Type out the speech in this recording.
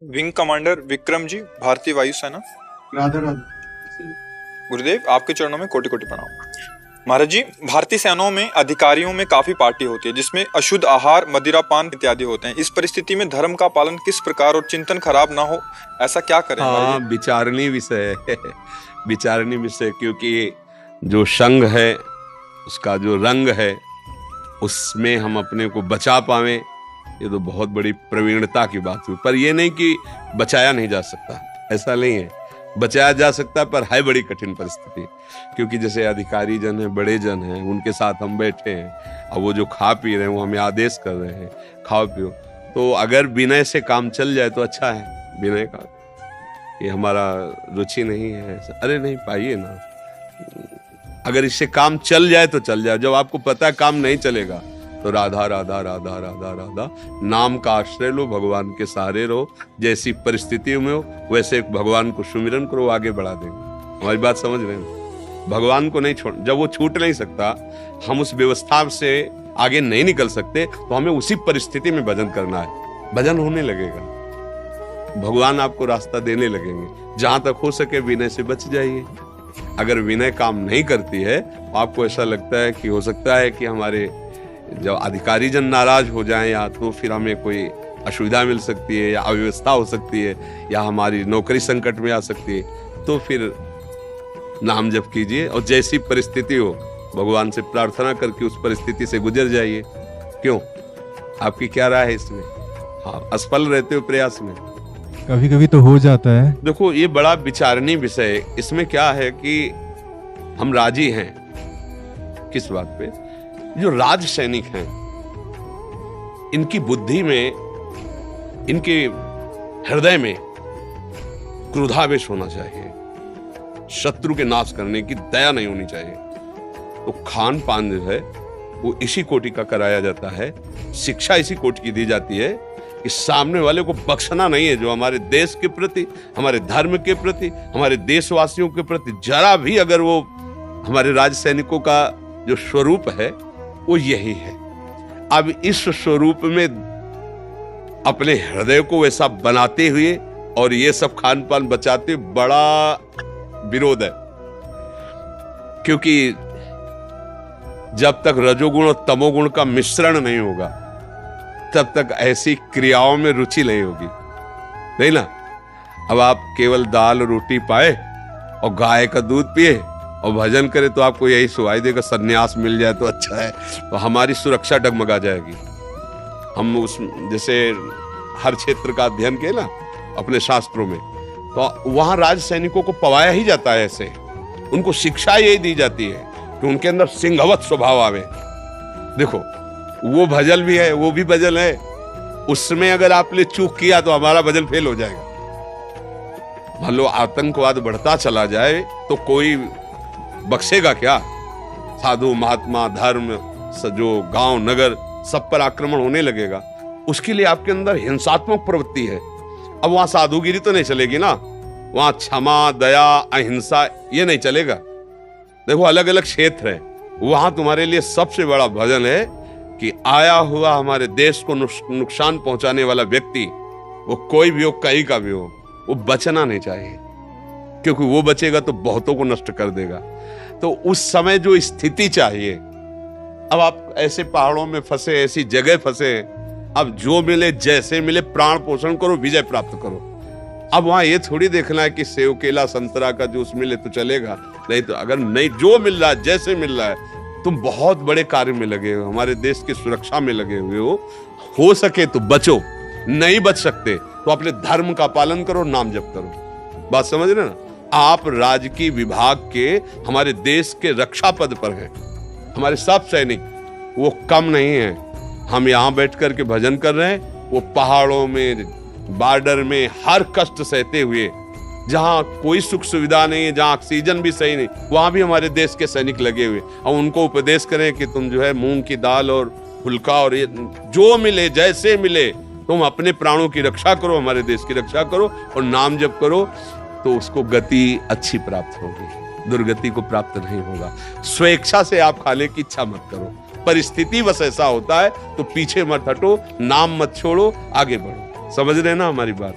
Wing commander Vikram ji, भारतीय वायुसेना। राधे राधे। गुरुदेव, आपके चरणों में कोटि कोटि प्रणाम। महाराज जी, भारतीय सेनाओं में अधिकारियों में काफी पार्टी होती है जिसमें अशुद्ध आहार, मदिरापान इत्यादि होते हैं। इस परिस्थिति में धर्म का पालन किस प्रकार और चिंतन खराब ना हो, ऐसा क्या करें? हाँ, विचारणीय विषय है। विचारणीय विषय, क्योंकि जो संघ है उसका जो रंग है उसमें हम अपने को बचा पावे, ये तो बहुत बड़ी प्रवीणता की बात हुई। पर ये नहीं कि बचाया नहीं जा सकता, ऐसा नहीं है। बचाया जा सकता पर है बड़ी कठिन परिस्थिति, क्योंकि जैसे अधिकारी जन है, बड़े जन हैं, उनके साथ हम बैठे हैं, अब वो जो खा पी रहे हैं वो हमें आदेश कर रहे हैं खाओ पियो। तो अगर विनय से काम चल जाए तो अच्छा है। विनय का ये हमारा रुचि नहीं है, अरे नहीं पाइए ना, अगर इससे काम चल जाए तो चल जाए। जब आपको पता है काम नहीं चलेगा तो राधा राधा राधा राधा राधा नाम का आश्रय लो, भगवान के सहारे रहो। जैसी परिस्थितियों में हो वैसे भगवान को सुमिरन करो, आगे बढ़ा देंगे। हमारी बात समझ रहे हैं? भगवान को नहीं छोड़, जब वो छूट नहीं सकता, हम उस व्यवस्था से आगे नहीं निकल सकते, तो हमें उसी परिस्थिति में भजन करना है। भजन होने लगेगा, भगवान आपको रास्ता देने लगेंगे। जहां तक हो सके विनय से बच जाइए। अगर विनय काम नहीं करती है तो आपको ऐसा लगता है कि हो सकता है कि हमारे जब अधिकारी जन नाराज हो जाएं, या तो फिर हमें कोई असुविधा मिल सकती है, या अव्यवस्था हो सकती है, या हमारी नौकरी संकट में आ सकती है, तो फिर नाम जप कीजिए और जैसी परिस्थिति हो भगवान से प्रार्थना करके उस परिस्थिति से गुजर जाइए। क्यों, आपकी क्या राय है इसमें? हाँ, असफल रहते हो प्रयास में? कभी कभी तो हो जाता है। देखो, ये बड़ा विचारणीय विषय है। इसमें क्या है कि हम राजी हैं किस बात पे? जो राज सैनिक हैं, इनकी बुद्धि में, इनके हृदय में क्रोधावेश होना चाहिए, शत्रु के नाश करने की दया नहीं होनी चाहिए। तो खान पान जो है वो इसी कोटि का कराया जाता है, शिक्षा इसी कोटि की दी जाती है कि सामने वाले को बख्शना नहीं है। जो हमारे देश के प्रति, हमारे धर्म के प्रति, हमारे देशवासियों के प्रति जरा भी अगर वो, हमारे राज सैनिकों का जो स्वरूप है वो यही है। अब इस स्वरूप में अपने हृदय को वैसा बनाते हुए और ये सब खान पान बचाते बड़ा विरोध है, क्योंकि जब तक रजोगुण और तमोगुण का मिश्रण नहीं होगा तब तक ऐसी क्रियाओं में रुचि नहीं होगी, नहीं ना? अब आप केवल दाल रोटी पाए और गाय का दूध पिए और भजन करे तो आपको यही सुनाई देगा, सन्यास मिल जाए तो अच्छा है, तो हमारी सुरक्षा डगमगा जाएगी। हम उस जैसे हर क्षेत्र का अध्ययन किए ना अपने शास्त्रों में, तो वहां राज सैनिकों को पवाया ही जाता है ऐसे। उनको शिक्षा यही दी जाती है कि उनके अंदर सिंहवत स्वभाव आवे। देखो, वो भजन भी है, वो भी भजन है, उसमें अगर आपने चूक किया तो हमारा भजन फेल हो जाएगा। मान लो आतंकवाद बढ़ता चला जाए तो कोई बख्शेगा क्या? साधु महात्मा, धर्म, जो गांव नगर, सब पर आक्रमण होने लगेगा। उसके लिए आपके अंदर हिंसात्मक प्रवृत्ति है। अब वहां साधुगिरी तो नहीं चलेगी ना, वहां क्षमा, दया, अहिंसा ये नहीं चलेगा। देखो, अलग अलग क्षेत्र है, वहां तुम्हारे लिए सबसे बड़ा भजन है कि आया हुआ हमारे देश को नुकसान पहुंचाने वाला व्यक्ति, वो कोई भी हो, कहीं का भी हो, वो बचना नहीं चाहिए, क्योंकि वो बचेगा तो बहुतों को नष्ट कर देगा। तो उस समय जो स्थिति चाहिए, अब आप ऐसे पहाड़ों में फंसे, ऐसी जगह फंसे, अब जो मिले जैसे मिले प्राण पोषण करो, विजय प्राप्त करो। अब वहां ये थोड़ी देखना है कि सेव, केला, संतरा का जूस मिले तो चलेगा, नहीं तो अगर नहीं, जो मिल रहा है जैसे मिल रहा है, तुम बहुत बड़े कार्य में लगे हो, हमारे देश की सुरक्षा में लगे हुए हो सके तो बचो, नहीं बच सकते तो अपने धर्म का पालन करो, नाम जप करो। बात समझ रहे ना? आप राजकीय विभाग के, हमारे देश के रक्षा पद पर हैं। हमारे सब सैनिक वो कम नहीं है। हम यहाँ बैठ करके भजन कर रहे हैं, वो पहाड़ों में, बॉर्डर में हर कष्ट सहते हुए, जहां कोई सुख सुविधा नहीं है, जहां ऑक्सीजन भी सही नहीं, वहां भी हमारे देश के सैनिक लगे हुए। और उनको उपदेश करें कि तुम जो है मूंग की दाल और फुल्का और ये जो मिले जैसे मिले, तुम अपने प्राणों की रक्षा करो, हमारे देश की रक्षा करो और नाम जप करो, तो उसको गति अच्छी प्राप्त होगी, दुर्गति को प्राप्त नहीं होगा। स्वेच्छा से आप खाने की इच्छा मत करो, परिस्थिति बस ऐसा होता है तो पीछे मत हटो, नाम मत छोड़ो, आगे बढ़ो। समझ रहे ना हमारी बात?